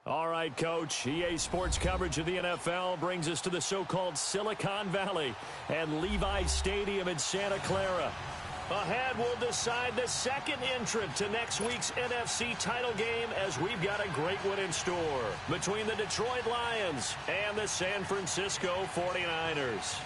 All right, Coach. EA Sports coverage of the NFL brings us to the so-called Silicon Valley and Levi's Stadium in Santa Clara. Ahead, we'll decide the second entrant to next week's NFC title game as we've got a great one in store between the Detroit Lions and the San Francisco 49ers.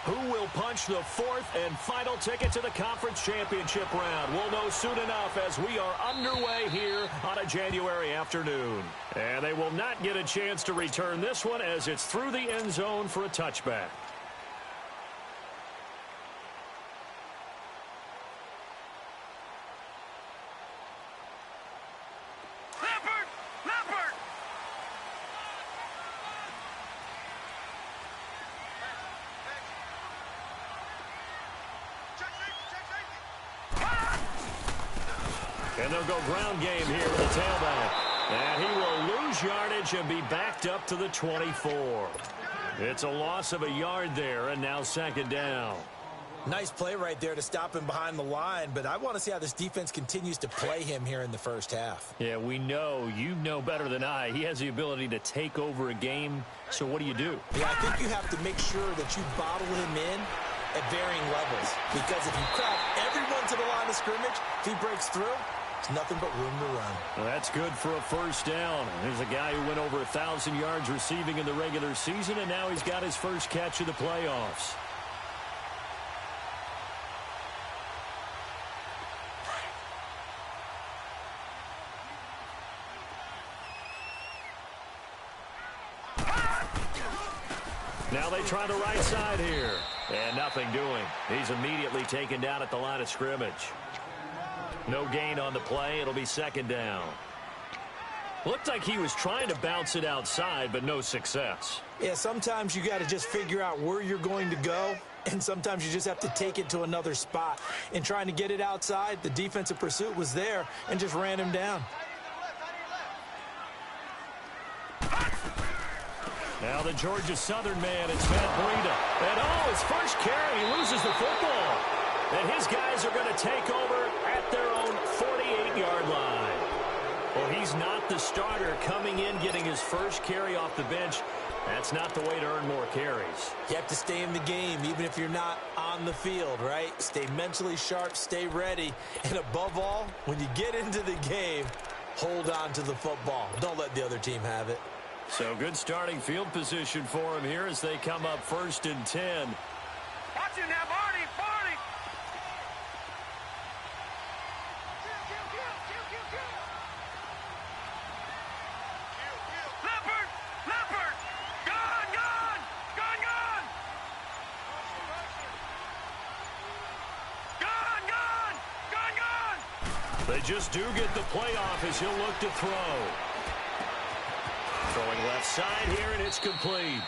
Who will punch the fourth and final ticket to the conference championship round? We'll know soon enough as we are underway here on a January afternoon. And they will not get a chance to return this one as it's through the end zone for a touchback. And they'll go ground game here with the tailback. And he will lose yardage and be backed up to the 24. It's a loss of a yard there, and now second down. Nice play right there to stop him behind the line, but I want to see how this defense continues to play him here in the first half. Yeah, we know. You know better than I. He has the ability to take over a game, so what do you do? Yeah, I think you have to make sure that you bottle him in at varying levels, because if you crowd everyone to the line of scrimmage, if he breaks through, it's nothing but room to run. Well, that's good for a first down. There's a guy who went over 1,000 yards receiving in the regular season, and now he's got his first catch of the playoffs. Now they try the right side here. And nothing doing. He's immediately taken down at the line of scrimmage. No gain on the play. It'll be second down. Looked like he was trying to bounce it outside, but no success. Yeah, sometimes you got to just figure out where you're going to go, and sometimes you just have to take it to another spot. In trying to get it outside, the defensive pursuit was there and just ran him down. Now the Georgia Southern man, it's Matt Breida. And his first carry, he loses the football. And his guys are going to take over at their own 48-yard line. Well, he's not the starter coming in, getting his first carry off the bench. That's not the way to earn more carries. You have to stay in the game, even if you're not on the field, right? Stay mentally sharp, stay ready. And above all, when you get into the game, hold on to the football. Don't let the other team have it. So good starting field position for him here as they come up 1st and 10. Watch it now, Barney, Barney. Leopard, Leopard. Gone, gone, gone, gone. Gone, gone, gone, gone. They just do get the playoff as he'll look to throw. Throwing left side here, and it's complete.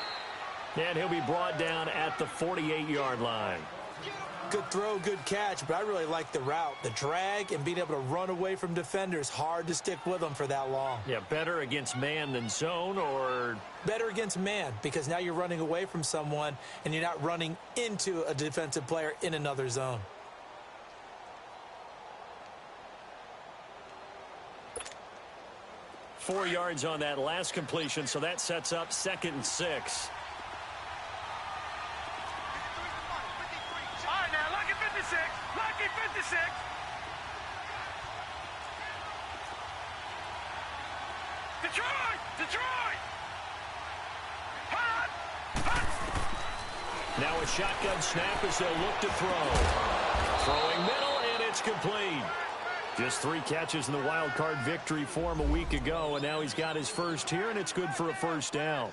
And he'll be brought down at the 48-yard line. Good throw, good catch, but I really like the route. The drag and being able to run away from defenders, hard to stick with them for that long. Yeah, better against man than zone, or? Better against man, because now you're running away from someone and you're not running into a defensive player in another zone. Four yards on that last completion, so that sets up 2nd and 6. All right, now, lucky 56. Lucky 56. Detroit! Detroit! Hot! Hot! Now a shotgun snap as they'll look to throw. Throwing middle, and it's complete. Just 3 catches in the wild card victory for him a week ago, and now he's got his first here, and it's good for a first down.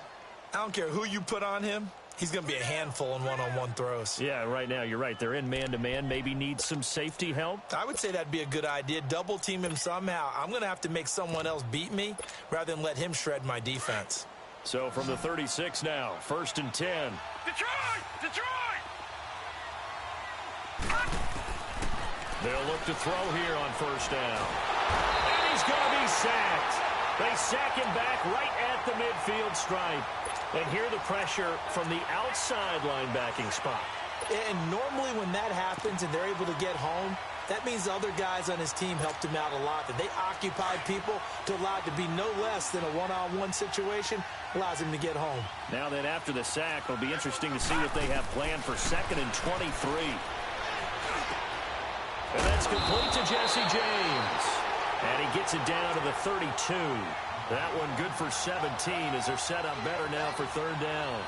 I don't care who you put on him. He's going to be a handful in one-on-one throws. Yeah, right now, you're right. They're in man-to-man. Maybe needs some safety help. I would say that'd be a good idea. Double-team him somehow. I'm going to have to make someone else beat me rather than let him shred my defense. So from the 36 now, 1st and 10. Detroit! Detroit! They'll look to throw here on first down. And he's going to be sacked. They sack him back right at the midfield stripe. And here the pressure from the outside linebacking spot. And normally when that happens and they're able to get home, that means the other guys on his team helped him out a lot. That they occupied people to allow it to be no less than a one-on-one situation allows him to get home. Now then, after the sack, it'll be interesting to see what they have planned for 2nd and 23. And that's complete to Jesse James. And he gets it down to the 32. That one good for 17 as they're set up better now for 3rd down.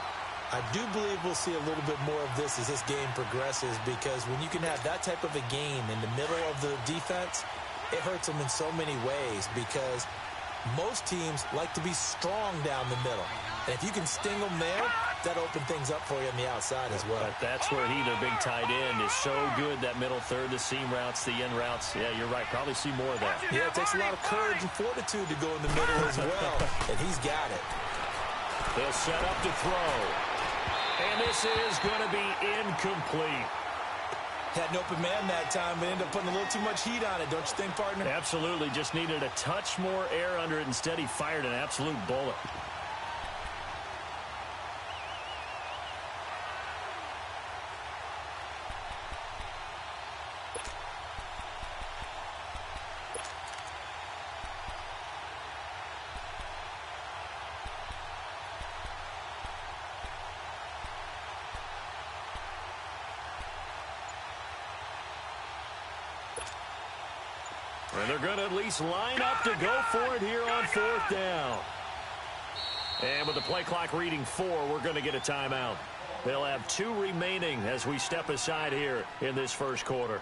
I do believe we'll see a little bit more of this as this game progresses, because when you can have that type of a game in the middle of the defense, it hurts them in so many ways, because most teams like to be strong down the middle. And if you can sting them there, that opens things up for you on the outside as well. But that's where their big tight end, is so good, that middle third, the seam routes, the in routes. Yeah, you're right. Probably see more of that. Yeah, it takes a lot of courage and fortitude to go in the middle as well, and he's got it. They'll set up to throw. And this is going to be incomplete. Had an open man that time, but ended up putting a little too much heat on it, don't you think, partner? Absolutely. Just needed a touch more air under it. Instead, he fired an absolute bullet. And they're going to at least line up to go for it here on 4th down. And with the play clock reading 4, we're going to get a timeout. They'll have 2 remaining as we step aside here in this first quarter.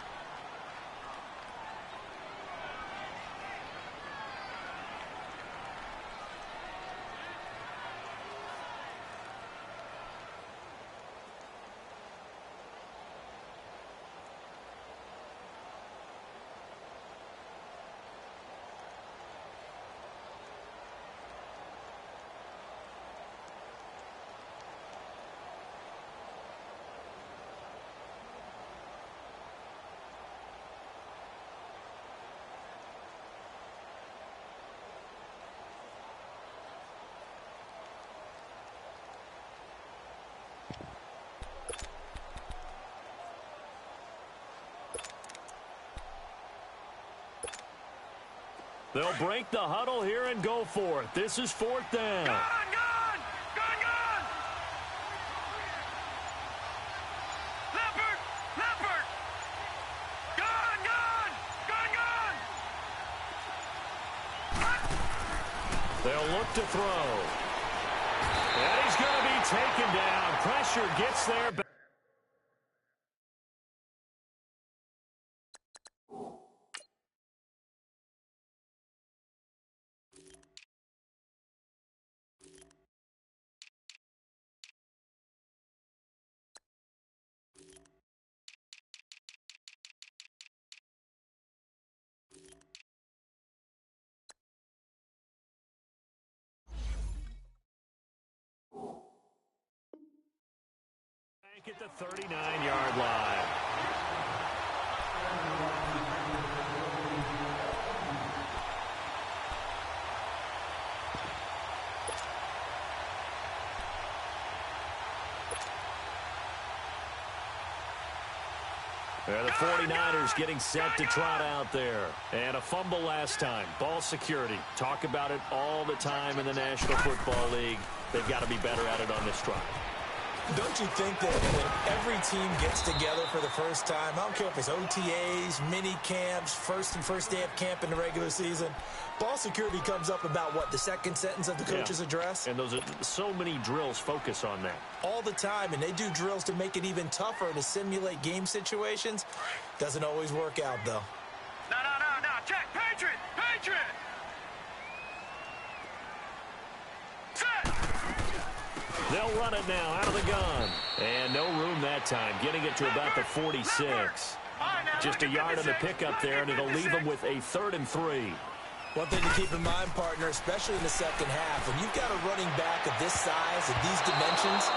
They'll break the huddle here and go for it. This is 4th down. Gone, gone! Gone, gone! Leopard! Leopard! Gone, gone! Gone, gone! They'll look to throw. And he's going to be taken down. Pressure gets there. At the 39-yard line. The 49ers getting set to trot out there. And a fumble last time. Ball security. Talk about it all the time in the National Football League. They've got to be better at it on this drive. Don't you think that when every team gets together for the first time, I don't care if it's OTAs, mini camps, first day of camp in the regular season, ball security comes up about, what, the second sentence of the coach's address? And those are so many drills focus on that. All the time, and they do drills to make it even tougher to simulate game situations. Doesn't always work out, though. No, check, Patriot! Patriot! Set! They'll run it now out of the gun. And no room that time, getting it to about the 46. Just a yard on the pickup there, and it'll leave them with a 3rd and 3. One thing to keep in mind, partner, especially in the second half, when you've got a running back of this size and these dimensions,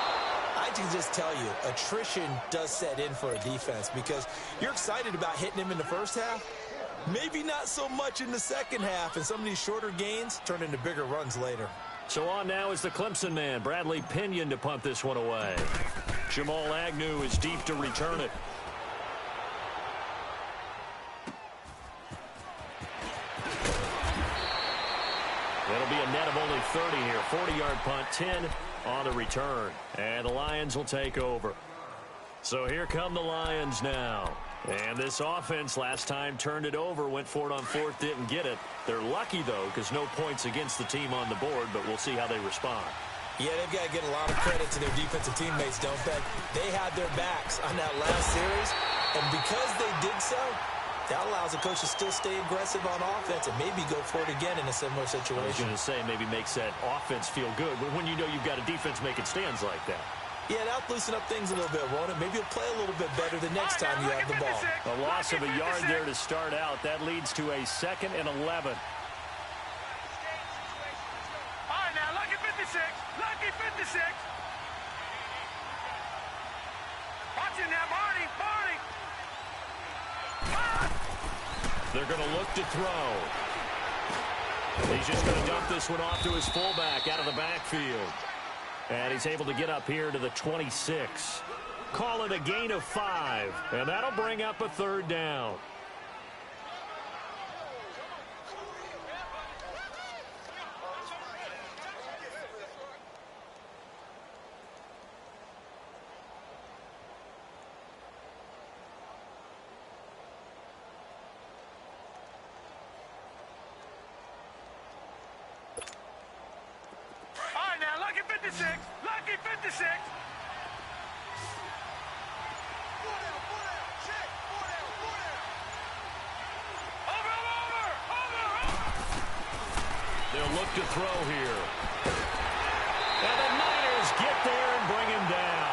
I can just tell you, attrition does set in for a defense because you're excited about hitting him in the first half. Maybe not so much in the second half, and some of these shorter gains turn into bigger runs later. So on now is the Clemson man, Bradley Pinion, to punt this one away. Jamal Agnew is deep to return it. It'll be a net of only 30 here. 40-yard punt, 10 on the return. And the Lions will take over. So here come the Lions now. And this offense last time turned it over, went for it on fourth, didn't get it. They're lucky, though, because no points against the team on the board, but we'll see how they respond. Yeah, they've got to get a lot of credit to their defensive teammates, don't they? They had their backs on that last series, and because they did so, that allows the coach to still stay aggressive on offense and maybe go for it again in a similar situation. I was going to say maybe makes that offense feel good when you know you've got a defense making stands like that. Yeah, that'll loosen up things a little bit, won't it? Maybe you'll play a little bit better the next time you have the ball. A loss of a yard there to start out. That leads to a 2nd and 11. All right, now, lucky 56. Lucky 56. Watch it now, Barney. Barney. They're going to look to throw. He's just going to dump this one off to his fullback out of the backfield. And he's able to get up here to the 26. Call it a gain of 5. And that'll bring up a 3rd down. Lucky 56. They'll look to throw here. And the Niners get there and bring him down.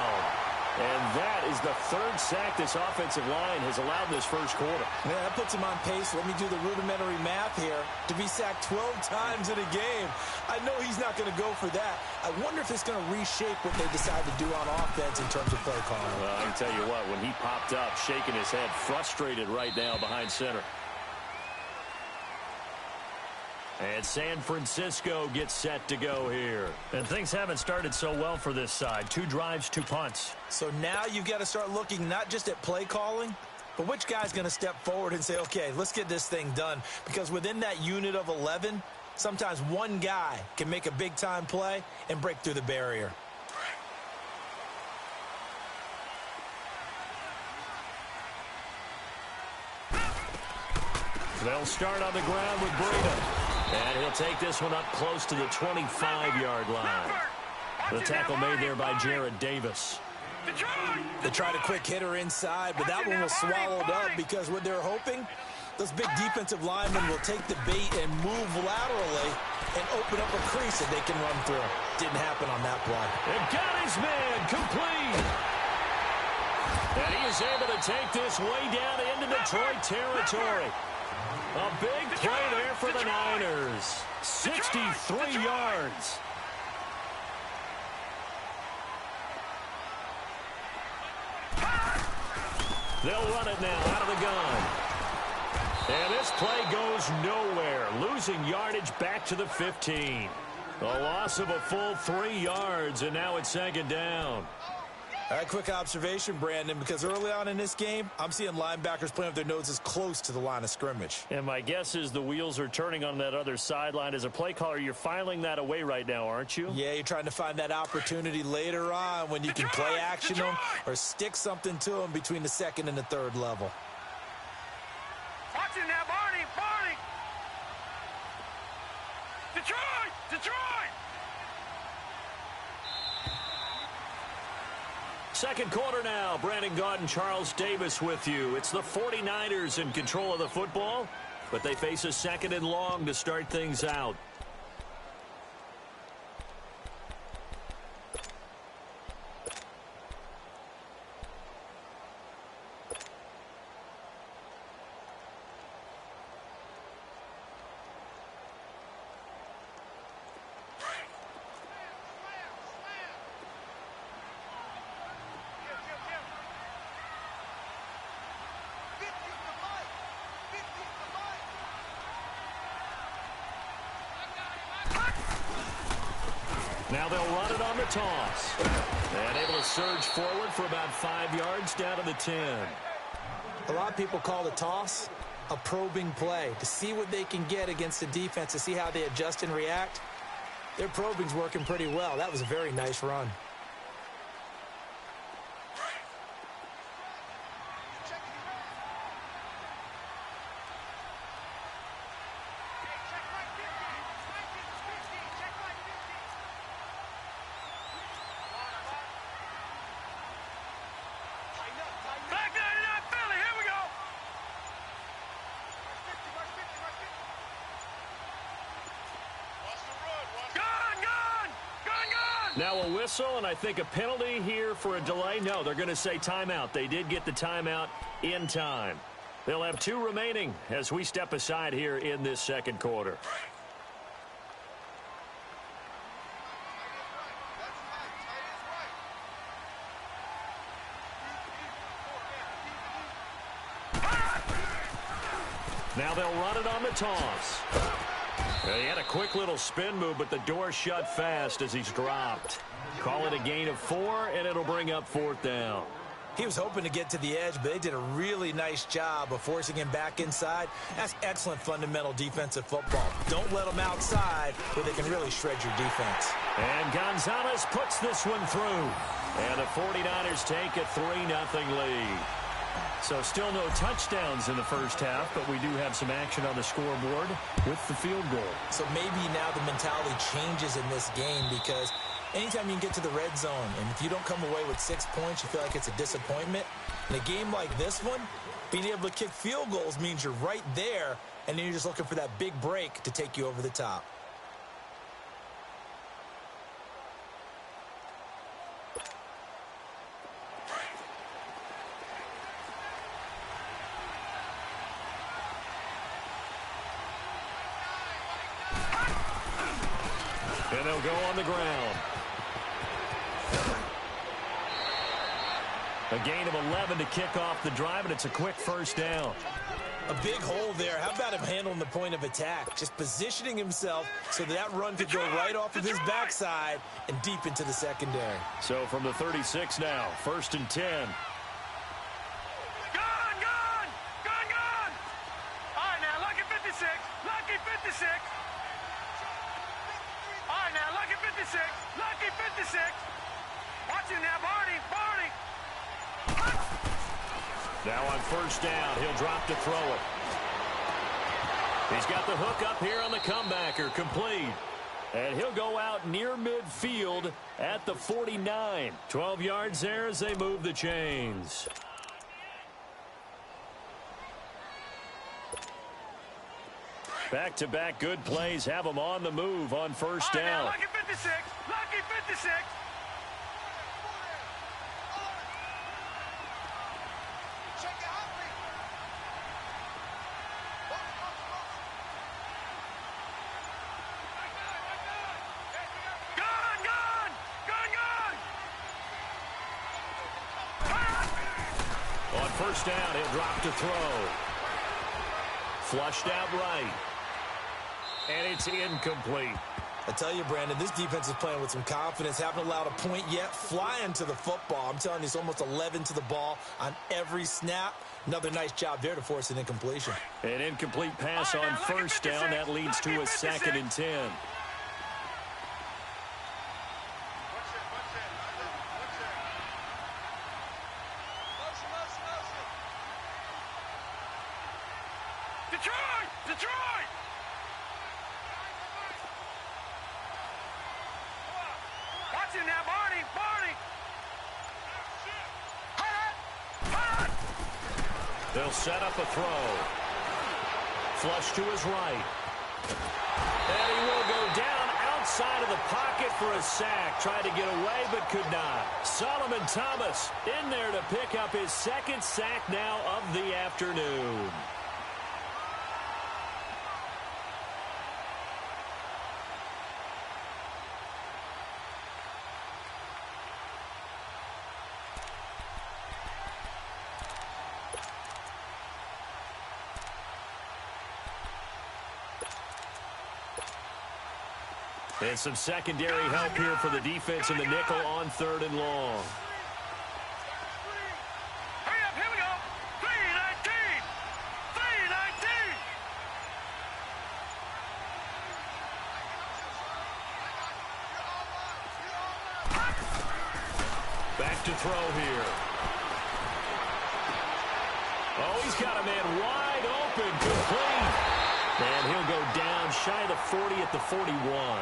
And that is the 3rd sack this offensive line has allowed in this first quarter. Yeah, that puts him on pace. Let me do the rudimentary math here. To be sacked 12 times in a game. I know he's not going to go for that. I wonder if it's going to reshape what they decide to do on offense in terms of play calling. Well, I can tell you what, when he popped up, shaking his head, frustrated right now behind center. And San Francisco gets set to go here. And things haven't started so well for this side. 2 drives, 2 punts. So now you've got to start looking not just at play calling, but which guy's going to step forward and say, okay, let's get this thing done. Because within that unit of 11, sometimes one guy can make a big-time play and break through the barrier. They'll start on the ground with Breida. And he'll take this one up close to the 25-yard line. The tackle made there by Jared Davis. They tried a quick hitter inside, but that one was swallowed up because what they're hoping, those big defensive linemen will take the bait and move laterally and open up a crease that they can run through. Didn't happen on that play. And got his man complete. And he is able to take this way down into Detroit territory. A big play there for the Niners. 63 yards. They'll run it now out of the gun. And this play goes nowhere. Losing yardage back to the 15. A loss of a full 3 yards, and now it's 2nd down. All right, quick observation, Brandon, because early on in this game, I'm seeing linebackers playing with their noses close to the line of scrimmage. And my guess is the wheels are turning on that other sideline. As a play caller, you're filing that away right now, aren't you? Yeah, you're trying to find that opportunity later on when you can play action them or stick something to them between the 2nd and the 3rd level. Watch it now, Barney. Barney. Detroit. Detroit. Second quarter now. Brandon Gaudin, Charles Davis with you. It's the 49ers in control of the football, but they face a 2nd and long to start things out. Now they'll run it on the toss. And able to surge forward for about 5 yards down to the 10. A lot of people call the toss a probing play to see what they can get against the defense, to see how they adjust and react. Their probing's working pretty well. That was a very nice run. Now a whistle, and I think a penalty here for a delay. No, they're going to say timeout. They did get the timeout in time. They'll have 2 remaining as we step aside here in this second quarter. Now they'll run it on the toss. He had a quick little spin move, but the door shut fast as he's dropped. Call it a gain of 4, and it'll bring up 4th down. He was hoping to get to the edge, but they did a really nice job of forcing him back inside. That's excellent fundamental defensive football. Don't let them outside where they can really shred your defense. And Gonzalez puts this one through. And the 49ers take a 3-0 lead. So still no touchdowns in the first half, but we do have some action on the scoreboard with the field goal. So maybe now the mentality changes in this game, because anytime you can get to the red zone, and if you don't come away with 6 points, you feel like it's a disappointment. In a game like this one, being able to kick field goals means you're right there, and then you're just looking for that big break to take you over the top. And they'll go on the ground. A gain of 11 to kick off the drive, and it's a quick first down. A big hole there. How about him handling the point of attack? Just positioning himself so that run could go right off of his backside and deep into the secondary. So from the 36 now, 1st and 10. Gone! Gone! Gone! Gone! All right, now, lucky 56. Lucky 56. All right, now, lucky 56. Lucky 56. Watch it now, Barney. Barney. Now on 1st down, he'll drop to throw it. He's got the hook up here on the comebacker, complete. And he'll go out near midfield at the 49. 12 yards there as they move the chains. Back-to-back good plays have them on the move on 1st down. Now, lucky 56. Lucky 56. Gone! Gone! Gone! Gone! On 1st down, he'll drop to throw. Flushed out right. And it's incomplete. I tell you, Brandon, this defense is playing with some confidence. Haven't allowed a point yet. Flying to the football. I'm telling you, it's almost 11 to the ball on every snap. Another nice job there to force an incompletion. An incomplete pass on 1st down. That leads to a 2nd and 10. Detroit! Detroit! Watch it now, Barney! Barney! Hot! They'll set up a throw. Flush to his right. And he will go down outside of the pocket for a sack. Tried to get away, but could not. Solomon Thomas in there to pick up his 2nd sack now of the afternoon. And some secondary help here for the defense in the nickel on 3rd and long. Hurry up, here we go. 3-19. 3-19. Back to throw here. Oh, he's got a man wide open, complete. And he'll go down shy of the 40 at the 41.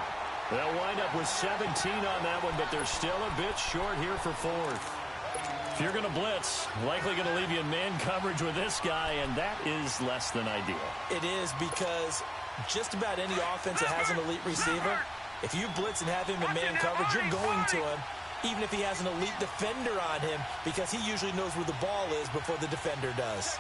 They'll wind up with 17 on that one, but they're still a bit short here for 4th. If you're going to blitz, likely going to leave you in man coverage with this guy, and that is less than ideal. It is, because just about any offense that has an elite receiver, if you blitz and have him in man coverage, you're going to him, even if he has an elite defender on him, because he usually knows where the ball is before the defender does.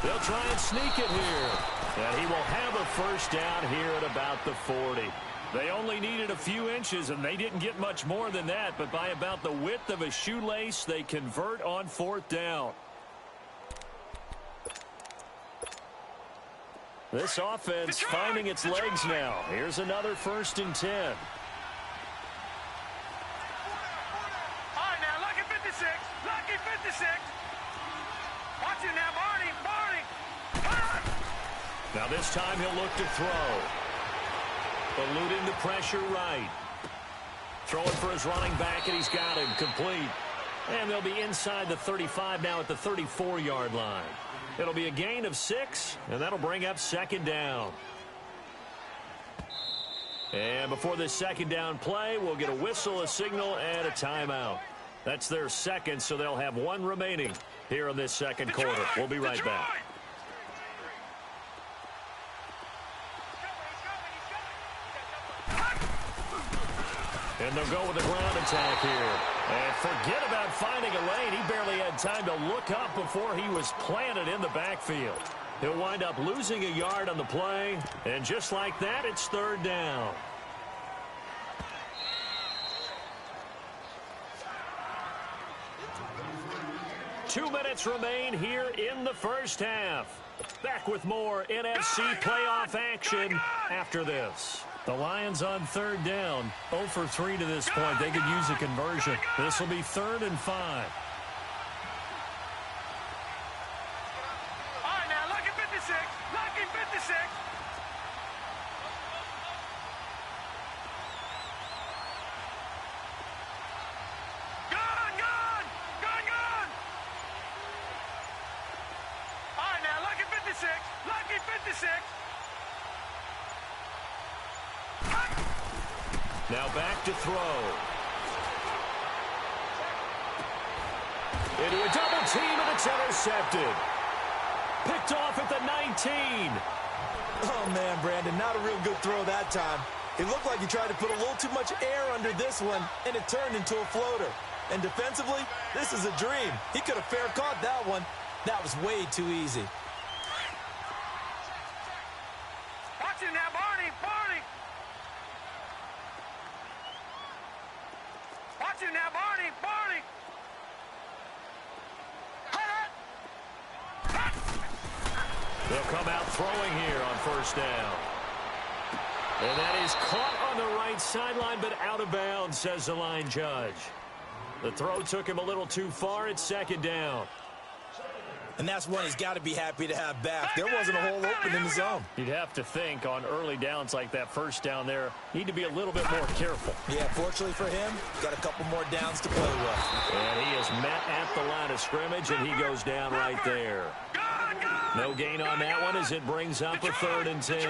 They'll try and sneak it here. And he will have a first down here at about the 40. They only needed a few inches, and they didn't get much more than that. But by about the width of a shoelace, they convert on 4th down. This offense finding its legs now. Here's another 1st and 10. All right, now, lucky 56. Lucky 56. Watch it now, Barney. Barney. Now this time he'll look to throw. Eluding the pressure right. Throwing for his running back, and he's got him complete. And they'll be inside the 35 now at the 34-yard line. It'll be a gain of 6, and that'll bring up 2nd down. And before this 2nd down play, we'll get a whistle, a signal, and a timeout. That's their 2nd, so they'll have 1 remaining here in this 2nd quarter. We'll be right back. And they'll go with the ground attack here. And forget about finding a lane. He barely had time to look up before he was planted in the backfield. He'll wind up losing a yard on the play. And just like that, it's 3rd down. Two minutes remain here in the first half. Back with more NFC playoff action after this. The Lions on 3rd down. 0 for 3 to this point. They could use a conversion. This will be 3rd and 5. All right, now, lucky 56. Lucky 56. Gone, gone. Gone, gone. All right, now, lucky 56. Lucky 56. Now back to throw. Into a double team, and it's intercepted. Picked off at the 19. Oh, man, Brandon, not a real good throw that time. It looked like he tried to put a little too much air under this one, and it turned into a floater. And defensively, this is a dream. He could have fair caught that one. That was way too easy. Watch it now, Barney. Barney. Watch it now, Barney. Barney. They'll come out throwing here on 1st down. And that is caught on the right sideline, but out of bounds, says the line judge. The throw took him a little too far. It's 2nd down. And that's one he's got to be happy to have back. There wasn't a hole open in the zone. You'd have to think on early downs like that 1st down there, need to be a little bit more careful. Yeah, fortunately for him, got a couple more downs to play with. And he is met at the line of scrimmage, and he goes down right there. No gain on that one as it brings up a 3rd and 10.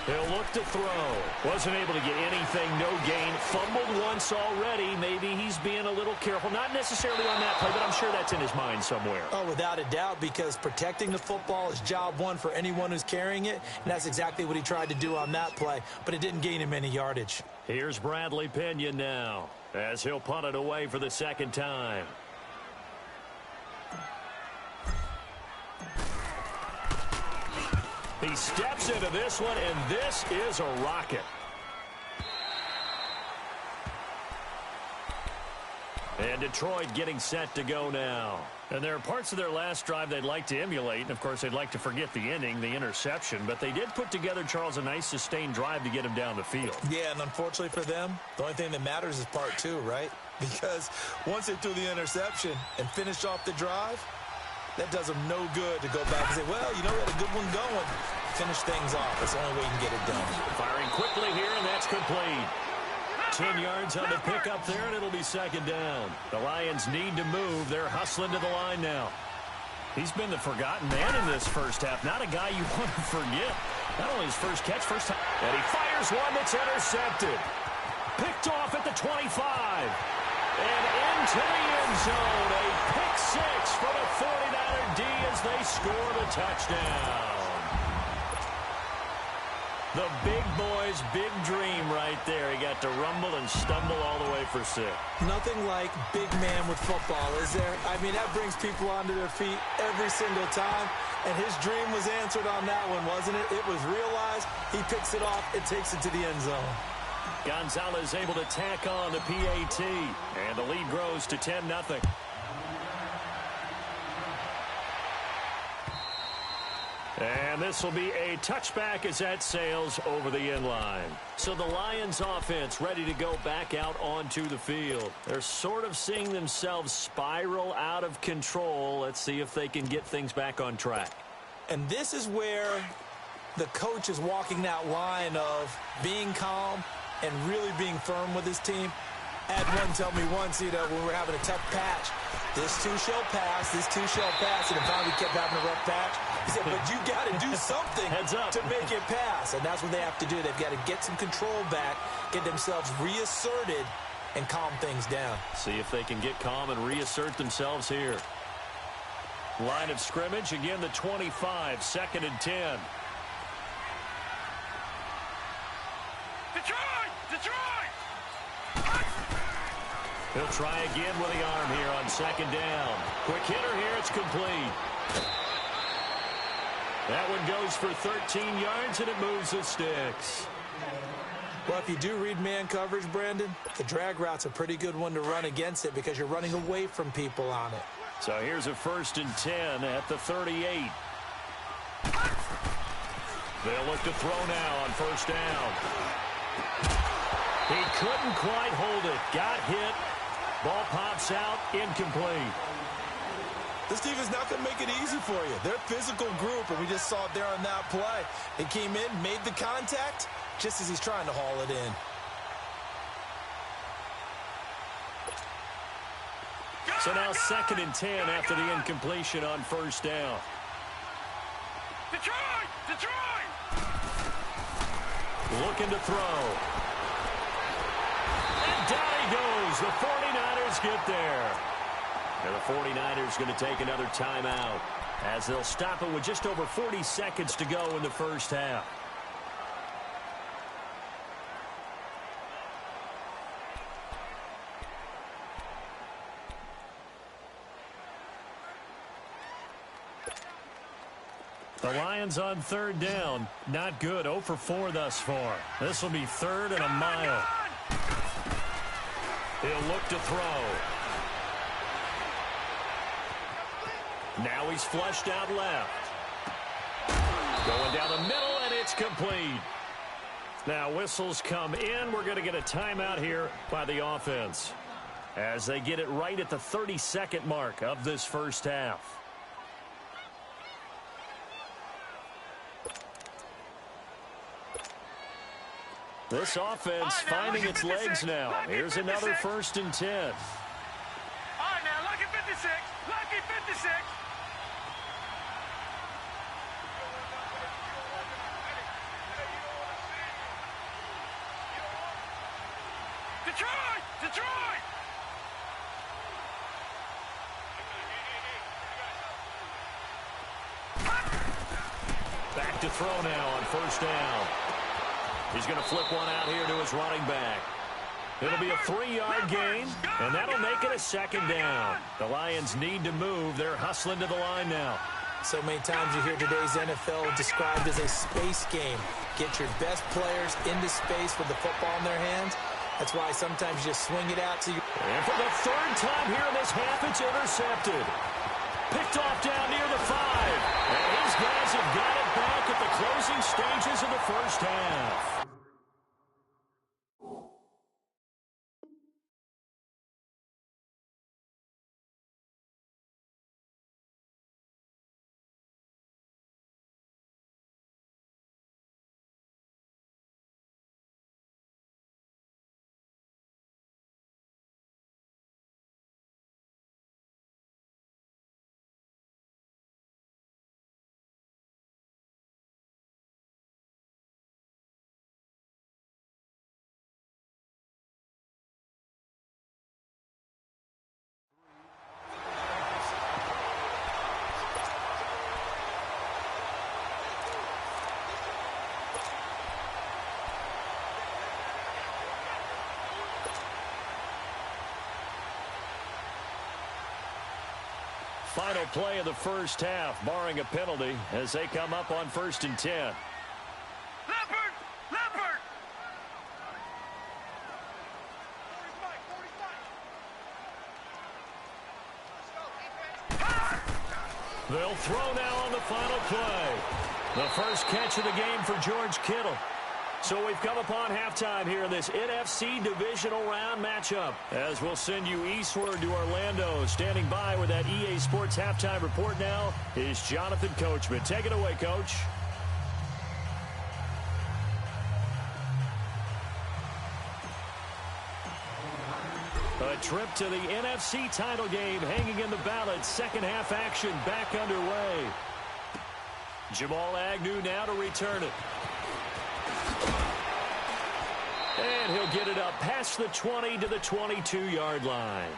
He'll look to throw. Wasn't able to get anything, no gain. Fumbled once already. Maybe he's being a little careful. Not necessarily on that play, but I'm sure that's in his mind somewhere. Oh, without a doubt, because protecting the football is job one for anyone who's carrying it, and that's exactly what he tried to do on that play, but it didn't gain him any yardage. Here's Bradley Pinion now, as he'll punt it away for the 2nd time. He steps into this one, and this is a rocket. And Detroit getting set to go now. And there are parts of their last drive they'd like to emulate. And, of course, they'd like to forget the ending, the interception. But they did put together, Charles, a nice sustained drive to get him down the field. Yeah, and unfortunately for them, the only thing that matters is part two, right? Because once they threw the interception and finished off the drive, that does them no good to go back and say, well, you know, we had a good one going. Finish things off. That's the only way you can get it done. Firing quickly here, and that's complete. 10 yards on the pickup there, and it'll be second down. The Lions need to move. They're hustling to the line now. He's been the forgotten man in this first half. Not a guy you want to forget. Not only his first catch, first time. And he fires one that's intercepted. Picked off at the 25. And into the end zone. A pick six for the 49er D as they score the touchdown. The big boy's big dream right there. He got to rumble and stumble all the way for six. Nothing like big man with football, is there? I mean, that brings people onto their feet every single time. And his dream was answered on that one, wasn't it? It was realized. He picks it off. It takes it to the end zone. Gonzalez able to tack on the PAT. And the lead grows to 10-0. And this will be a touchback as that sails over the end line. So the Lions offense ready to go back out onto the field. They're sort of seeing themselves spiral out of control. Let's see if they can get things back on track. And this is where the coach is walking that line of being calm and really being firm with his team. Had one tell me once, you know, when we're having a tough patch, this too shall pass, this too shall pass, and finally kept having a rough patch. He said, but you got to do something to make it pass, and that's what they have to do. They've got to get some control back, get themselves reasserted, and calm things down. See if they can get calm and reassert themselves here. Line of scrimmage, again the 25, 2nd and 10. Detroit! He'll try again with the arm here on 2nd down. Quick hitter here, it's complete. That one goes for 13 yards, and it moves the sticks. Well, if you do read man coverage, Brandon, the drag route's a pretty good one to run against it because you're running away from people on it. So here's a 1st and 10 at the 38. They'll look to throw now on 1st down. He couldn't quite hold it. Got hit. Ball pops out. Incomplete. This team is not going to make it easy for you. They're a physical group, and we just saw it there on that play. He came in, made the contact, just as he's trying to haul it in. So now 2nd and 10 after the incompletion on 1st down. Detroit! Looking to throw. And down he goes. The 49ers get there. And the 49ers going to take another timeout as they'll stop it with just over 40 seconds to go in the first half. The Lions on 3rd down. Not good. 0 for 4 thus far. This will be 3rd and a mile. He'll look to throw. Now he's flushed out left. Going down the middle, and it's complete. Now whistles come in. We're going to get a timeout here by the offense as they get it right at the 32nd mark of this first half. This offense finding its legs now. Here's another 1st and 10. All right, now, lucky 56. Lucky 56. Detroit! Back to throw now on 1st down. He's going to flip one out here to his running back. It'll be a 3-yard gain, and that'll make it a 2nd down. The Lions need to move. They're hustling to the line now. So many times you hear today's NFL described as a space game. Get your best players into space with the football in their hands That's why sometimes you just swing it out to you. And for the third time here in this half, it's intercepted. Picked off down near the 5. And his guys have got it back at the closing stages of the first half. Final play of the first half, barring a penalty, as they come up on 1st and 10. Leopard! Leopard! 45. They'll throw now on the final play. The first catch of the game for George Kittle. So we've come upon halftime here in this NFC divisional round matchup. As we'll send you eastward to Orlando. Standing by with that EA Sports halftime report now is Jonathan Coachman. Take it away, Coach. A trip to the NFC title game hanging in the balance. Second half action back underway. Jamal Agnew now to return it. And he'll get it up past the 20 to the 22-yard line.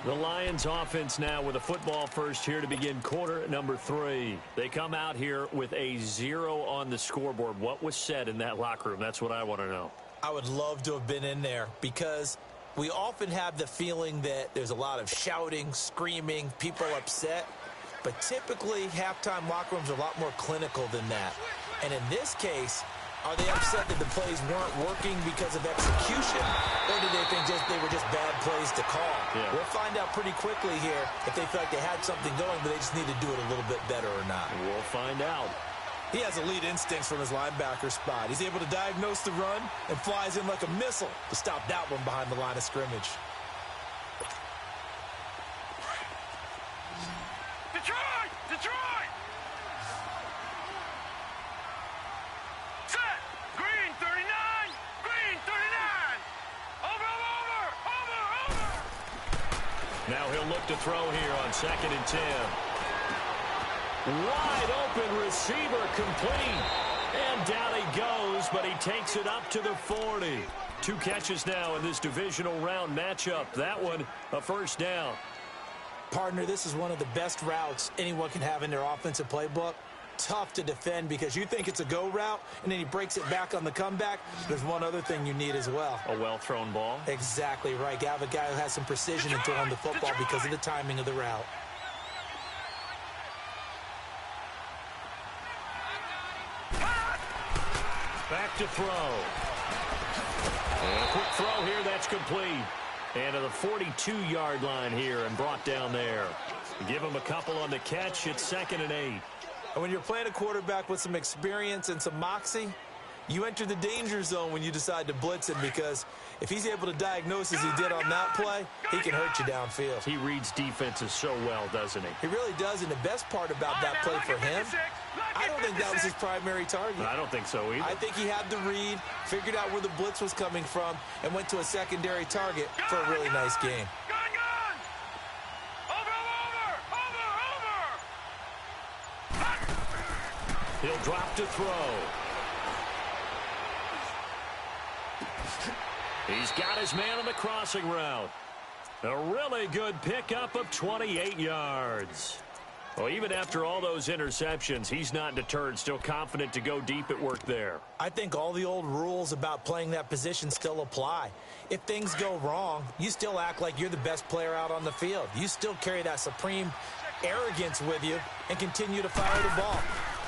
The Lions offense now with a football first here to begin quarter number 3. They come out here with a 0 on the scoreboard. What was said in that locker room? That's what I want to know. I would love to have been in there because we often have the feeling that there's a lot of shouting, screaming, people upset. But typically, halftime locker rooms are a lot more clinical than that. And in this case, are they upset that the plays weren't working because of execution? Or do they think they were just bad plays to call? Yeah. We'll find out pretty quickly here if they feel like they had something going, but they just need to do it a little bit better or not. We'll find out. He has elite instincts from his linebacker spot. He's able to diagnose the run and flies in like a missile to stop that one behind the line of scrimmage. Detroit! Detroit! Set! Green 39! Green 39! Over! Now he'll look to throw here on 2nd and 10. Wide open receiver complete. And down he goes, but he takes it up to the 40. 2 catches now in this divisional round matchup. That one, a first down. Partner, this is one of the best routes anyone can have in their offensive playbook. Tough to defend because you think it's a go route, and then he breaks it back on the comeback. There's one other thing you need as well. A well-thrown ball. Exactly right. You have a guy who has some precision in throwing the football because of the timing of the route. Back to throw. And a quick throw here, that's complete. And to the 42-yard line here and brought down there. Give him a couple on the catch. It's 2nd and 8. And when you're playing a quarterback with some experience and some moxie, you enter the danger zone when you decide to blitz him, because if he's able to diagnose as he did on that play, he can hurt you downfield. He reads defenses so well, doesn't he? He really does, and the best part about that play for him, I don't think that was his primary target. I don't think so either. I think he had the read, figured out where the blitz was coming from, and went to a secondary target for a really nice game. He'll drop to throw. He's got his man on the crossing route. A really good pickup of 28 yards. Well, even after all those interceptions, he's not deterred, still confident to go deep at work there. I think all the old rules about playing that position still apply. If things go wrong, you still act like you're the best player out on the field. You still carry that supreme arrogance with you and continue to fire the ball.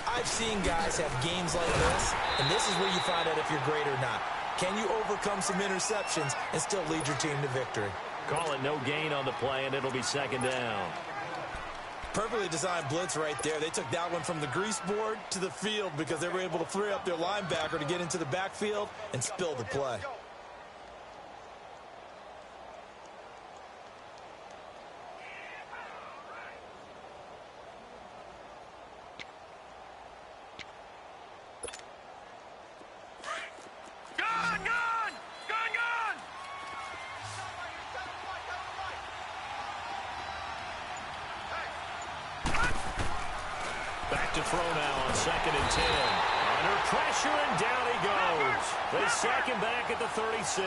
I've seen guys have games like this, and this is where you find out if you're great or not. Can you overcome some interceptions and still lead your team to victory? Call it no gain on the play, and it'll be second down. Perfectly designed blitz right there. They took that one from the grease board to the field because they were able to free up their linebacker to get into the backfield and spill the play. Back to throw now on 2nd and 10. Under pressure, and down he goes. They sack him back at the 36.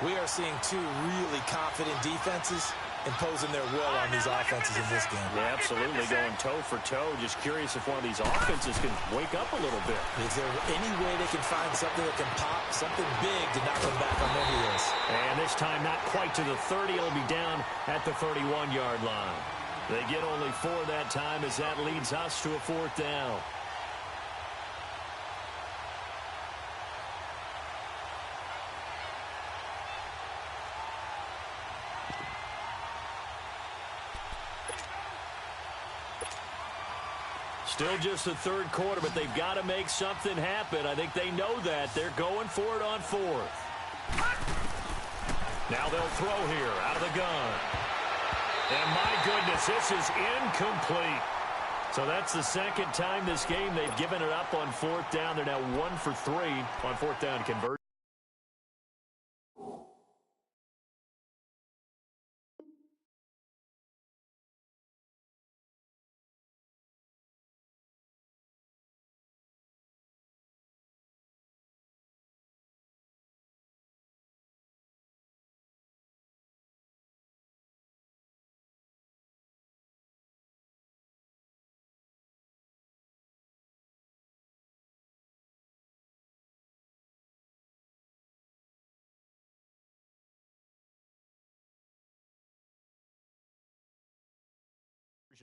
We are seeing two really confident defenses imposing their will on these offenses in this game. Yeah, absolutely, going toe for toe. Just curious if one of these offenses can wake up a little bit. Is there any way they can find something that can pop, something big to knock them back on their heels? And this time not quite to the 30. It'll be down at the 31-yard line. They get only 4 that time as that leads us to a 4th down. Still just the 3rd quarter, but they've got to make something happen. I think they know that. They're going for it on 4th. Now they'll throw here out of the gun. And my goodness, this is incomplete. So that's the 2nd time this game they've given it up on 4th down. They're now 1 for 3 on 4th down conversion.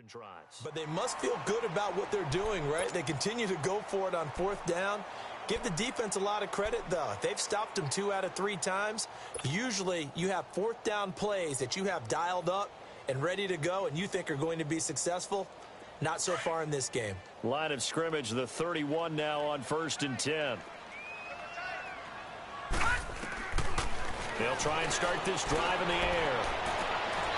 Tries. But they must feel good about what they're doing, right? They continue to go for it on 4th down. Give the defense a lot of credit, though. They've stopped them 2 out of 3 times. Usually you have 4th down plays that you have dialed up and ready to go and you think are going to be successful. Not so far in this game. Line of scrimmage, the 31 now on 1st and 10. They'll try and start this drive in the air.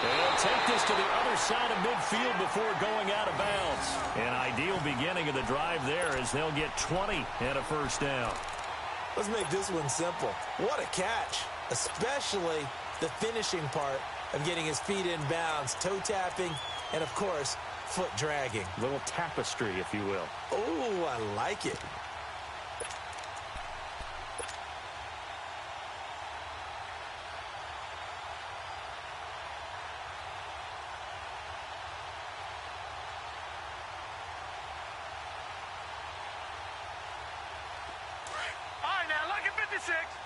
They'll take this to the other side of midfield before going out of bounds. An ideal beginning of the drive there as they'll get 20 and a 1st down. Let's make this one simple. What a catch, especially the finishing part of getting his feet in bounds, toe tapping, and, of course, foot dragging. A little tapestry, if you will. Oh, I like it.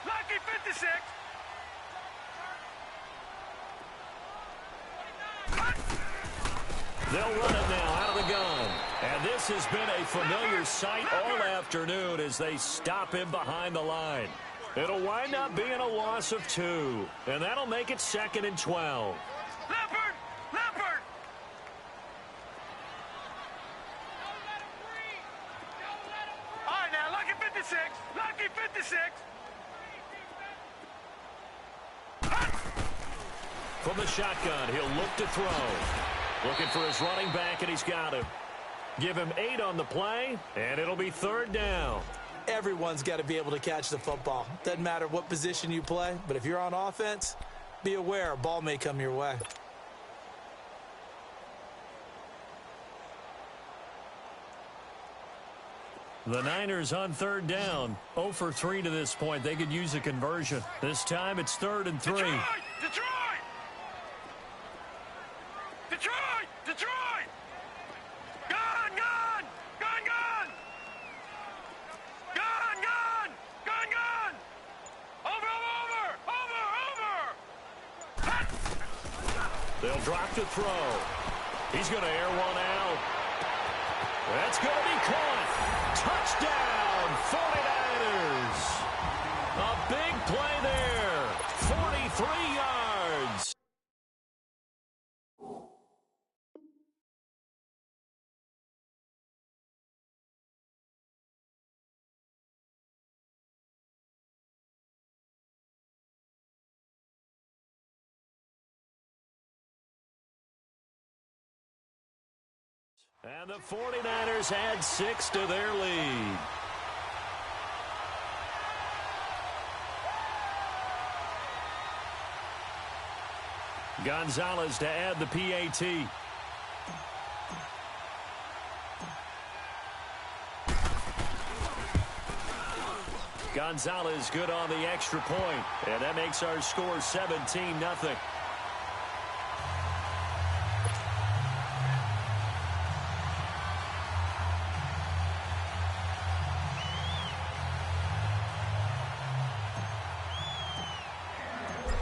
Lucky 56. They'll run it now out of the gun. And this has been a familiar sight all afternoon as they stop him behind the line. It'll wind up being a loss of 2. And that'll make it 2nd and 12. Leopard! Leopard! All right, now, Lucky 56. Lucky 56. From the shotgun, he'll look to throw. Looking for his running back, and he's got him. Give him 8 on the play, and it'll be 3rd down. Everyone's got to be able to catch the football. Doesn't matter what position you play, but if you're on offense, be aware a ball may come your way. The Niners on 3rd down. 0 for 3 to this point. They could use a conversion. This time it's 3rd and 3. Detroit! Detroit! Detroit! Detroit! Gun! Gun! Gun! Gun! Gun! Gun! Gun! Gun! Over! Over! Over! Over! They'll drop to throw. He's going to air one out. That's going to be caught. Touchdown, 49ers. A big play there. 43 yards. And the 49ers add 6 to their lead. Gonzalez to add the PAT. Gonzalez good on the extra point, and that makes our score 17-0.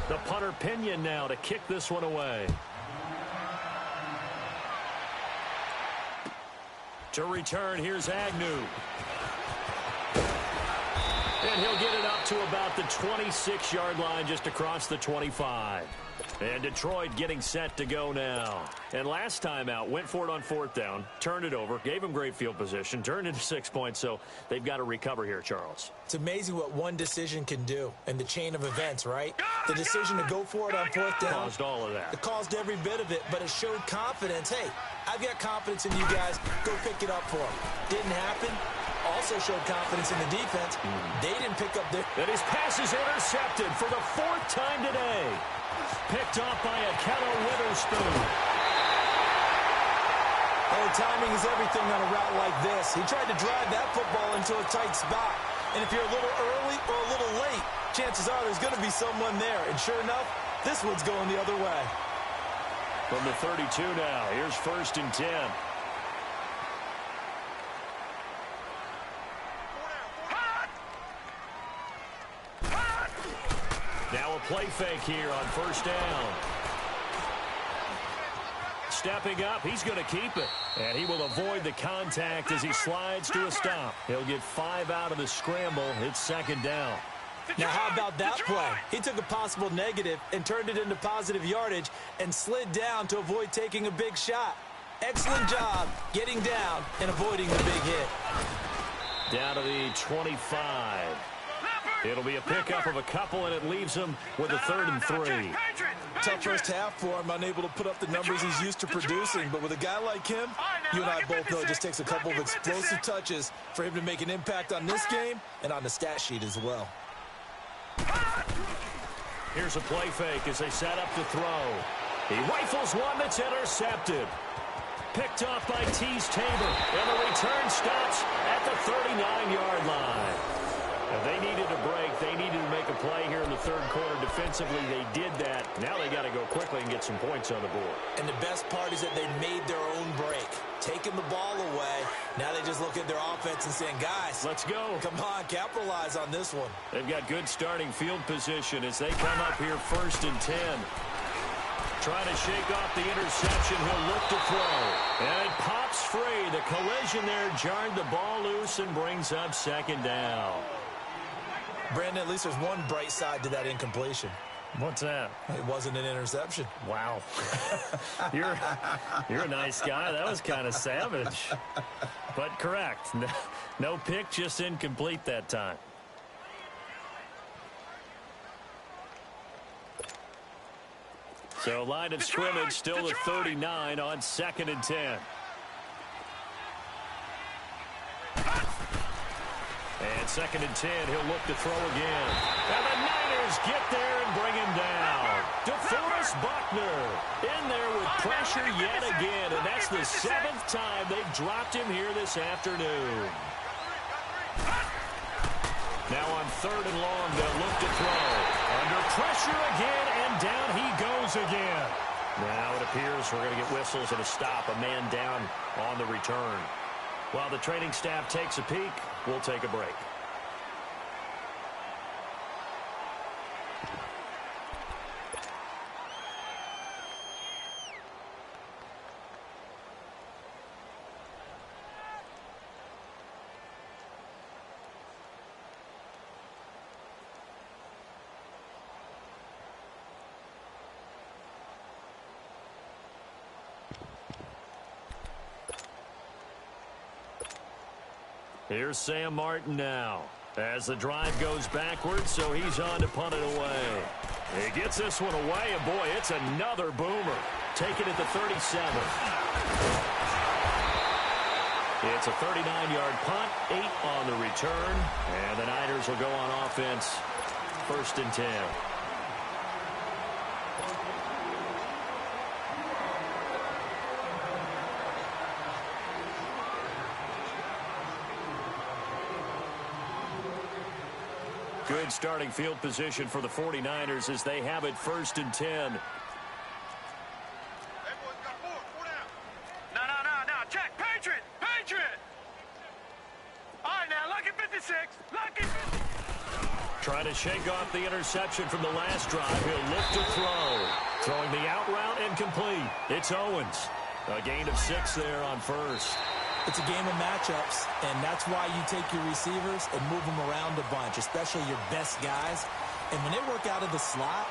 The punter Pinion now to kick this one away. To return, here's Agnew. And he'll get it up to about the 26-yard line, just across the 25. And Detroit getting set to go now. And last time out, went for it on 4th down, turned it over, gave them great field position, turned into 6 points, so they've got to recover here, Charles. It's amazing what one decision can do in the chain of events, right? The decision to go for it on 4th down. Caused all of that. It caused every bit of it, but it showed confidence. Hey, I've got confidence in you guys. Go pick it up for them. Didn't happen. Also showed confidence in the defense. They didn't pick up their... And his pass is intercepted for the 4th time today. Picked off by Akello Witherspoon. Oh, timing is everything on a route like this. He tried to drive that football into a tight spot. And if you're a little early or a little late, chances are there's going to be someone there. And sure enough, this one's going the other way. From the 32 now, here's 1st and 10. Now a play fake here on 1st down. Stepping up, he's going to keep it. And he will avoid the contact as he slides to a stop. He'll get 5 out of the scramble. It's 2nd down. Now, how about that play? He took a possible negative and turned it into positive yardage and slid down to avoid taking a big shot. Excellent job getting down and avoiding the big hit. Down to the 25. It'll be a pickup of a couple, and it leaves him with a 3rd and 3. Tough first half for him, unable to put up the numbers he's used to producing. But with a guy like him, you and I both know it just takes a couple of explosive touches for him to make an impact on this game and on the stat sheet as well. Here's a play fake as they set up to throw. He rifles one that's intercepted. Picked off by Tease Tabor, and the return stops at the 39-yard line. And they needed a break. They needed to make a play here in the 3rd quarter. Defensively, they did that. Now they got to go quickly and get some points on the board. And the best part is that they made their own break. Taking the ball away. Now they just look at their offense and saying, guys, let's go. Come on, capitalize on this one. They've got good starting field position as they come up here 1st and 10. Trying to shake off the interception. He'll look to throw. And it pops free. The collision there jarred the ball loose and brings up 2nd down. Brandon, at least there's one bright side to that incompletion. What's that? It wasn't an interception. Wow. You're a nice guy. That was kind of savage. But correct. No pick, just incomplete that time. So line of scrimmage still at 39 on 2nd and 10. And 2nd and 10, he'll look to throw again. And the Niners get there and bring him down. DeForest Buckner in there with pressure yet again. And that's the 7th time they've dropped him here this afternoon. Now on 3rd and long, they'll look to throw. Under pressure again, and down he goes again. Now it appears we're going to get whistles and a stop. A man down on the return. While the training staff takes a peek, we'll take a break. Here's Sam Martin now. As the drive goes backwards, so he's on to punt it away. He gets this one away, and boy, it's another boomer. Taken at the 37. It's a 39-yard punt, 8 on the return, and the Niners will go on offense, 1st and 10. Good starting field position for the 49ers as they have it 1st and 10. No. Check. Patriot. All right, now, lucky 56. Lucky 56. Trying to shake off the interception from the last drive. He'll look to throw. Throwing the out route incomplete. It's Owens. A gain of 6 there on first. It's a game of matchups, and that's why you take your receivers and move them around a bunch, especially your best guys. And when they work out of the slot,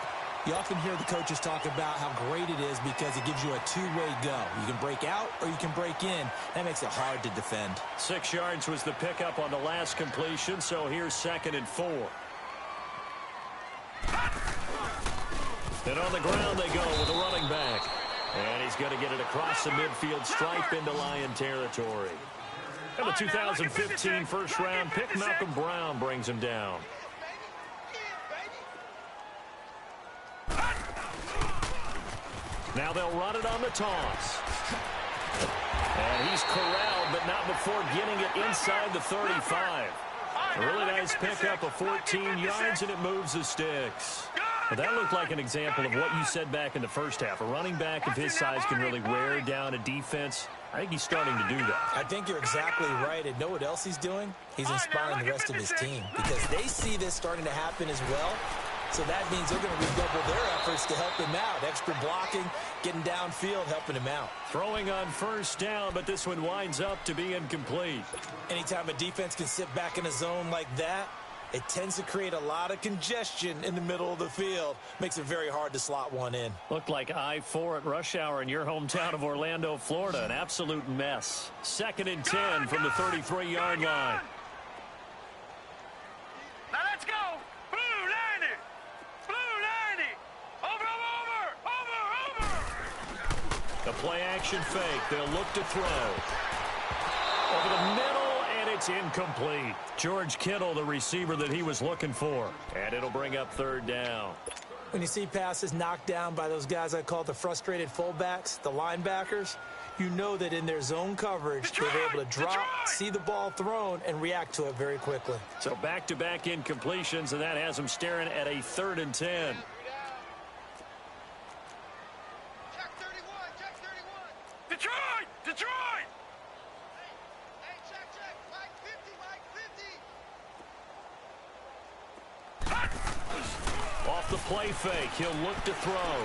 you often hear the coaches talk about how great it is because it gives you a two-way go. You can break out or you can break in. That makes it hard to defend. 6 yards was the pickup on the last completion, so here's 2nd and 4. And on the ground they go with a running back. And he's going to get it across the midfield stripe into Lion territory. And the 2015 first-round pick, Malcolm Brown, brings him down. Now they'll run it on the toss. And he's corralled, but not before getting it inside the 35. A really nice pickup of 14 yards, and it moves the sticks. Well, that looked like an example of what you said back in the first half. A running back of his size can really wear down a defense. I think he's starting to do that. I think you're exactly right. And know what else he's doing? He's inspiring the rest of his team because they see this starting to happen as well. So that means they're going to redouble their efforts to help him out. Extra blocking, getting downfield, helping him out. Throwing on first down, but this one winds up to be incomplete. Anytime a defense can sit back in a zone like that, it tends to create a lot of congestion in the middle of the field. Makes it very hard to slot one in. Looked like I-4 at rush hour in your hometown of Orlando, Florida. An absolute mess. 2nd and 10 from the 33-yard line. Now let's go. Blue 90. Blue 90. Over. The play-action fake. They'll look to throw. Over the middle. It's incomplete. George Kittle, the receiver that he was looking for. And it'll bring up 3rd down. When you see passes knocked down by those guys I call the frustrated fullbacks, the linebackers, you know that in their zone coverage, they're able to drop, see the ball thrown, and react to it very quickly. So back-to-back incompletions, and that has them staring at a 3rd and 10. Check 31. Check 31. Detroit. Off the play fake, he'll look to throw.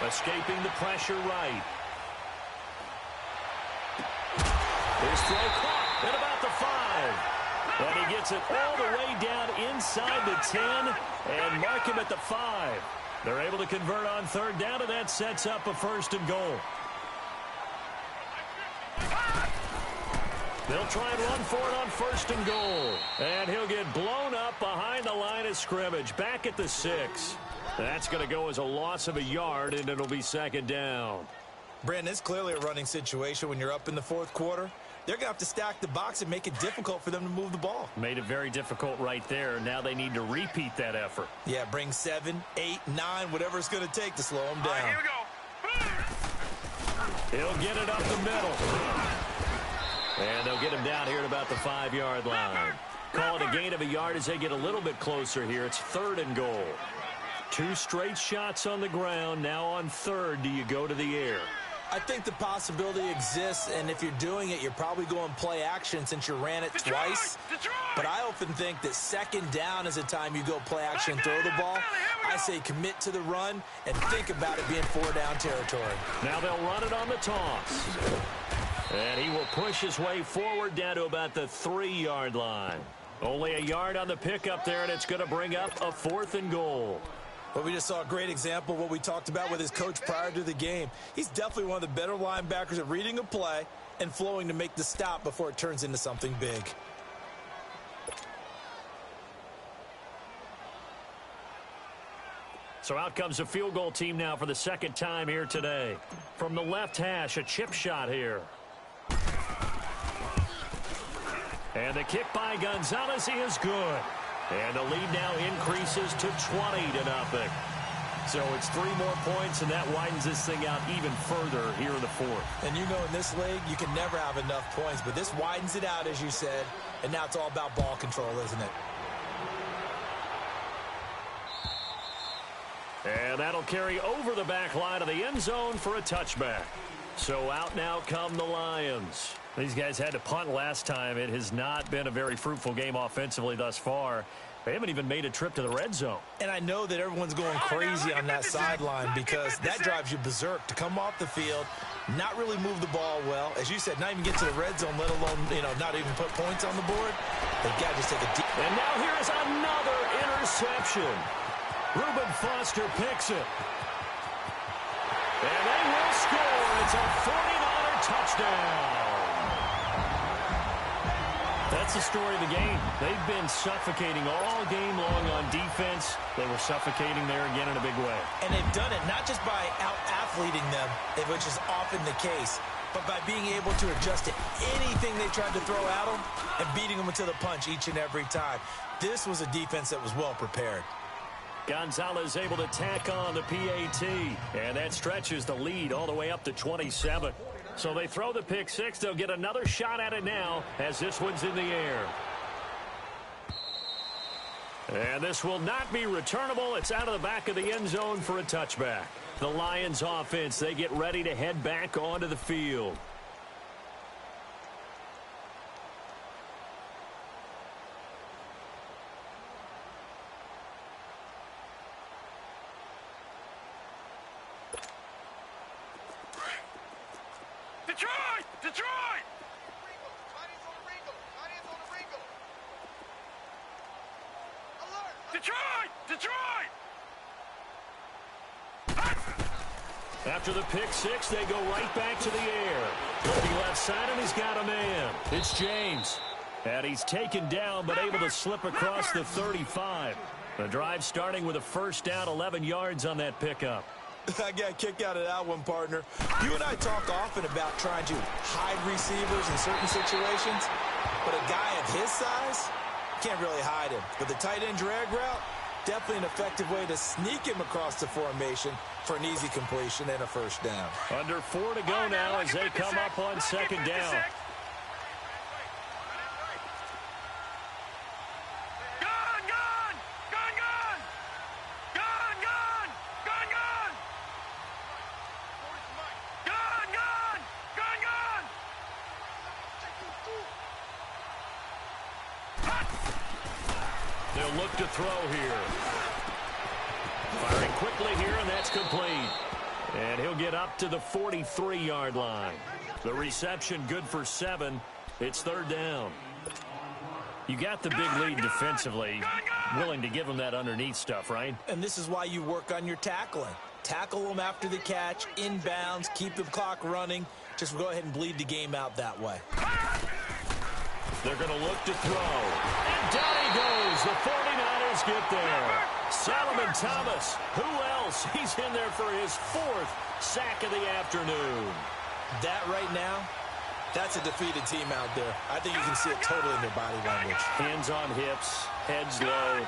Escaping the pressure right. His throw caught at about the 5. And he gets it all the way down inside the 10 and mark him at the 5. They're able to convert on 3rd down, and that sets up a 1st and goal. They'll try and run for it on 1st and goal. And he'll get blown up behind the line of scrimmage. Back at the 6. That's going to go as a loss of a yard, and it'll be 2nd down. Brandon, it's clearly a running situation when you're up in the 4th quarter. They're going to have to stack the box and make it difficult for them to move the ball. Made it very difficult right there. Now they need to repeat that effort. Yeah, bring 7, 8, 9, whatever it's going to take to slow them down. All right, here we go. He'll get it up the middle. And they'll get him down here at about the 5-yard line. Call it a gain of a yard as they get a little bit closer here. It's 3rd and goal. 2 straight shots on the ground. Now on 3rd, do you go to the air? I think the possibility exists, and if you're doing it, you're probably going play action since you ran it twice. But I often think that 2nd down is a time you go play action and throw the ball. I say commit to the run and think about it being 4-down territory. Now they'll run it on the toss. And he will push his way forward down to about the 3-yard line. Only a yard on the pickup there, and it's going to bring up a 4th and goal. Well, we just saw a great example of what we talked about with his coach prior to the game. He's definitely one of the better linebackers at reading a play and flowing to make the stop before it turns into something big. So out comes the field goal team now for the second time here today. From the left hash, a chip shot here. And the kick by Gonzalez is good. And the lead now increases to 20-0. So it's 3 more points, and that widens this thing out even further here in the fourth. And you know in this league, you can never have enough points, but this widens it out, as you said, and now it's all about ball control, isn't it? And that'll carry over the back line of the end zone for a touchback. So out now come the Lions. These guys had to punt last time. It has not been a very fruitful game offensively thus far. They haven't even made a trip to the red zone. And I know that everyone's going crazy on that sideline because that drives you berserk to come off the field, not really move the ball well. As you said, not even get to the red zone, let alone, not even put points on the board. They've got to just take a deep. And now here is another interception. Reuben Foster picks it. And they will score. It's a 49er touchdown. That's the story of the game. They've been suffocating all game long on defense. They were suffocating there again in a big way. And they've done it not just by out-athleting them, which is often the case, but by being able to adjust to anything they tried to throw at them and beating them to the punch each and every time. This was a defense that was well prepared. Gonzalez able to tack on the PAT, and that stretches the lead all the way up to 27. So they throw the pick six. They'll get another shot at it now as this one's in the air. And this will not be returnable. It's out of the back of the end zone for a touchback. The Lions offense, they get ready to head back onto the field. Detroit! Detroit! After the pick six, they go right back to the air. Looking left side, and he's got a man. It's James. And he's taken down, but able to slip across the 35. The drive starting with a first down, 11 yards on that pickup. I got a kick out of that one, partner. You and I talk often about trying to hide receivers in certain situations, but a guy of his size can't really hide him. But the tight end drag route, definitely an effective way to sneak him across the formation for an easy completion and a first down. Under 4 to go now as they come up on second down. They'll look to throw here. Firing quickly here, and that's complete. And he'll get up to the 43-yard line. The reception good for 7. It's third down. You got the big lead defensively. Willing to give them that underneath stuff, right? And this is why you work on your tackling. Tackle them after the catch, inbounds, keep the clock running. Just go ahead and bleed the game out that way. They're going to look to throw. And down he goes. The 49ers get there. Solomon Thomas. Who else? He's in there for his 4th sack of the afternoon. That right now, that's a defeated team out there. I think you can see it totally in their body language. Hands on hips, heads low.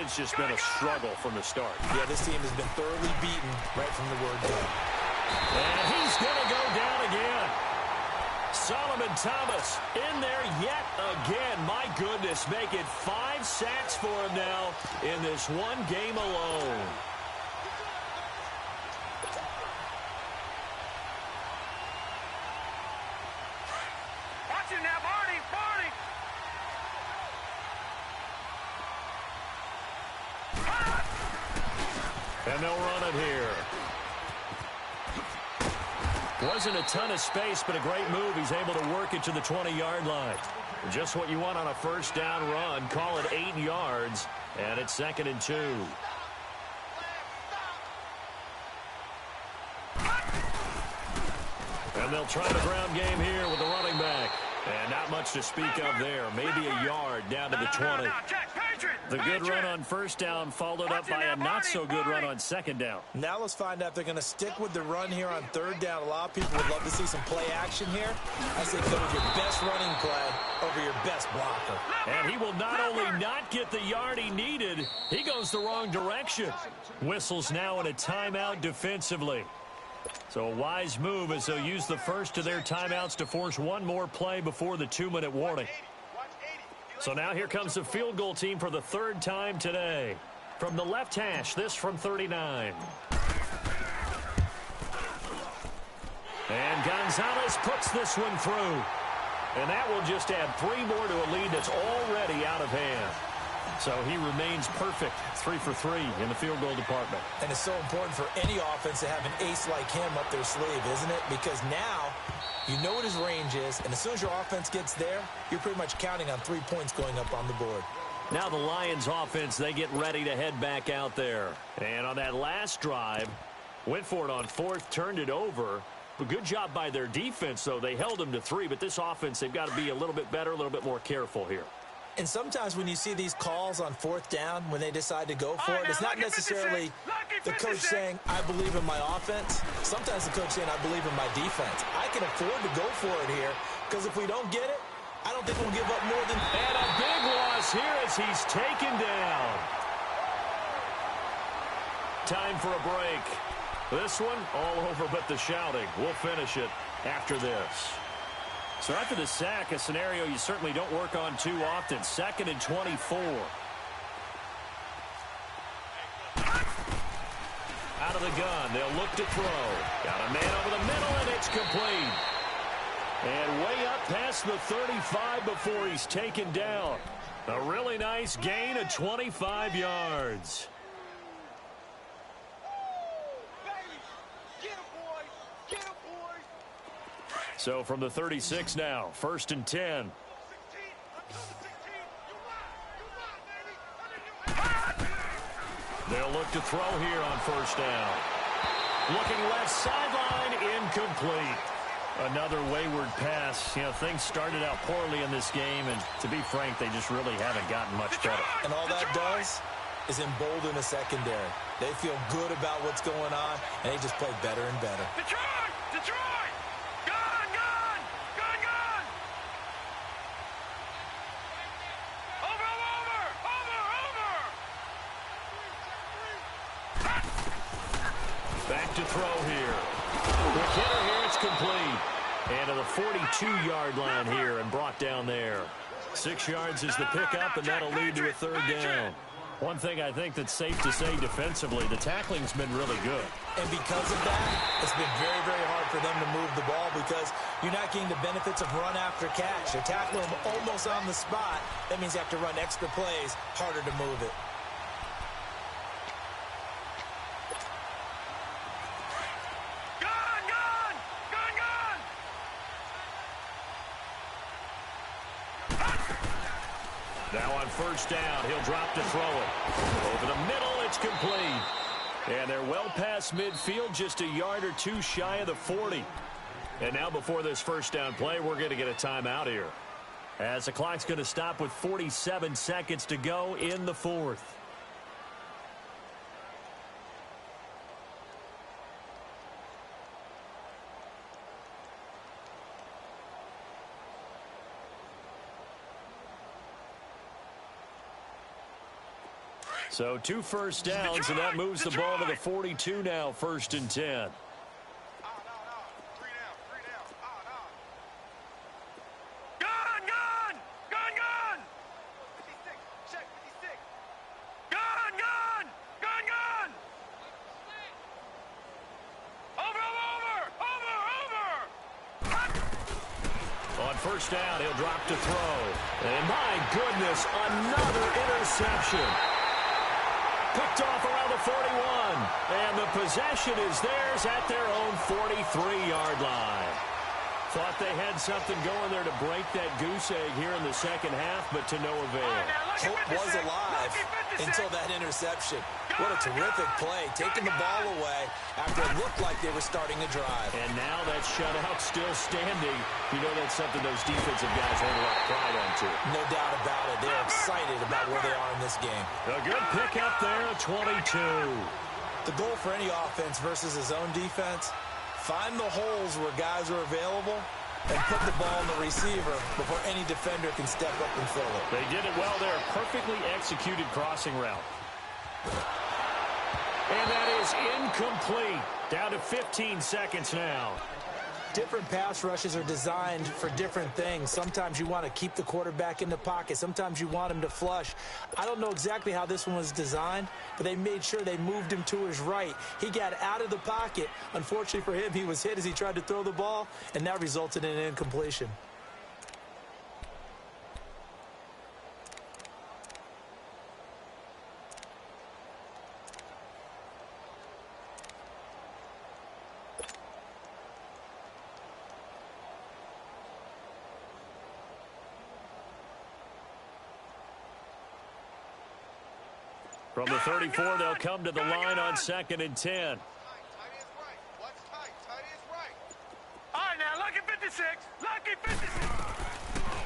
It's just been a struggle from the start. Yeah, this team has been thoroughly beaten right from the word go. And he's going to go down again. Solomon Thomas in there yet again. My goodness, making 5 sacks for him now in this one game alone. Watch it now, Barney! And they'll run it here. Wasn't a ton of space, but a great move. He's able to work it to the 20-yard line. Just what you want on a first down run. Call it 8 yards, and it's 2nd and 2. And they'll try the ground game here with the running back. And not much to speak of there. Maybe a yard down to the 20. Check, The good run on first down followed up by a not-so-good run on second down. Now let's find out if they're going to stick with the run here on third down. A lot of people would love to see some play action here. I say go with your best running play over your best blocker. And he will not only not get the yard he needed, he goes the wrong direction. Whistles now in a timeout defensively. So a wise move as they'll use the first of their timeouts to force one more play before the 2-minute warning. So now here comes the field goal team for the third time today. From the left hash, this from 39. And Gonzalez puts this one through. And that will just add 3 more to a lead that's already out of hand. So he remains perfect, 3 for 3 in the field goal department. And it's so important for any offense to have an ace like him up their sleeve, isn't it? Because now you know what his range is, and as soon as your offense gets there, you're pretty much counting on 3 points going up on the board. Now the Lions offense, they get ready to head back out there. And on that last drive, went for it on fourth, turned it over. But good job by their defense, though. They held them to 3, but this offense, they've got to be a little bit better, a little bit more careful here. And sometimes when you see these calls on fourth down, when they decide to go for it, it's not necessarily the coach saying, I believe in my offense. Sometimes the coach saying, I believe in my defense. I can afford to go for it here, because if we don't get it, I don't think we'll give up more than... And a big loss here as he's taken down. Time for a break. This one, all over but the shouting. We'll finish it after this. So after the sack, a scenario you certainly don't work on too often. 2nd and 24. Out of the gun, they'll look to throw. Got a man over the middle, and it's complete. And way up past the 35 before he's taken down. A really nice gain of 25 yards. So from the 36 now, 1st and 10. They'll look to throw here on first down. Looking left sideline, incomplete. Another wayward pass. You know, things started out poorly in this game, and to be frank, they just really haven't gotten much better. And all that does is embolden the secondary. They feel good about what's going on, and they just play better and better. Detroit! Detroit! Gun! Gun! Gun! Gun! Over! Over! Over! Over! Back to throw here. Quick hitter here, it's complete. And to the 42-yard line here and brought down there. 6 yards is the pickup, and that'll lead to a third down. One thing I think that's safe to say defensively, the tackling's been really good. And because of that, it's been very, very hard for them to move the ball because you're not getting the benefits of run after catch. You're tackling them almost on the spot. That means you have to run extra plays, harder to move it. Now on first down, he'll drop to throw it. Over the middle, it's complete. And they're well past midfield, just a yard or two shy of the 40. And now before this first down play, we're going to get a timeout here, as the clock's going to stop with 47 seconds to go in the fourth. So 2 first downs, and that moves the ball to the 42 now, 1st and 10. Three down. Gun! Gun! Gun! Gun! 56. Check 56. Gun! Gun! Gun! Gun! Over! On first down, he'll drop to throw. And my goodness, another interception. Picked off around the 41. And the possession is theirs at their own 43-yard line. Thought they had something going there to break that goose egg here in the second half, but to no avail. Hope was alive until that interception. What a terrific play, taking the ball away after it looked like they were starting a drive. And now that shutout still standing. You know that's something those defensive guys hold a lot of pride on, too. No doubt about it. They're excited about where they are in this game. A good pick up there, 22. The goal for any offense versus his own defense, find the holes where guys are available and put the ball in the receiver before any defender can step up and fill it. They did it well there. Perfectly executed crossing route. And that is incomplete. Down to 15 seconds now. Different pass rushes are designed for different things. Sometimes you want to keep the quarterback in the pocket. Sometimes you want him to flush. I don't know exactly how this one was designed, but they made sure they moved him to his right. He got out of the pocket. Unfortunately for him, he was hit as he tried to throw the ball, and that resulted in an incompletion. From the 34, they'll come to the line on 2nd and 10. All right, now, lucky 56. Lucky 56.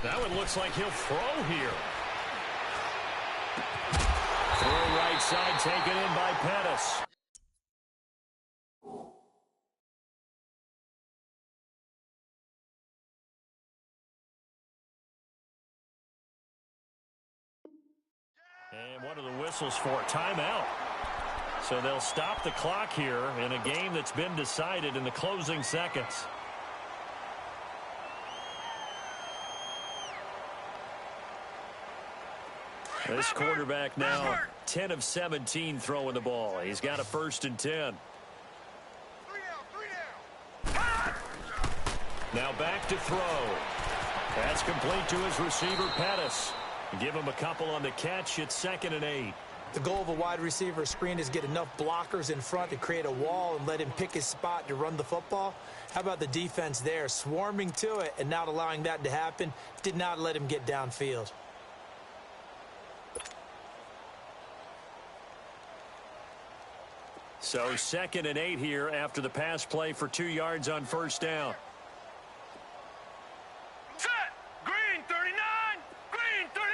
That one looks like he'll throw here. Throw right side taken in by Pettis. And one of the whistles for a timeout. So they'll stop the clock here in a game that's been decided in the closing seconds. This quarterback now 10 of 17 throwing the ball. He's got a 1st and 10. Now back to throw. That's complete to his receiver, Pettis. Give him a couple on the catch. It's 2nd and 8. The goal of a wide receiver screen is get enough blockers in front to create a wall and let him pick his spot to run the football. How about the defense there? Swarming to it and not allowing that to happen. Did not let him get downfield. So 2nd and 8 here after the pass play for 2 yards on 1st down. Set. Green 39. Green 39.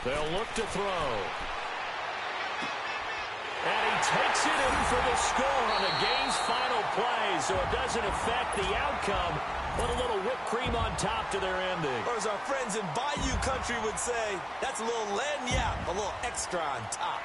They'll look to throw. And he takes it in for the score on the game's final play, so it doesn't affect the outcome, but a little whipped cream on top to their ending. Or as our friends in Bayou Country would say, that's a little lagniappe, a little extra on top.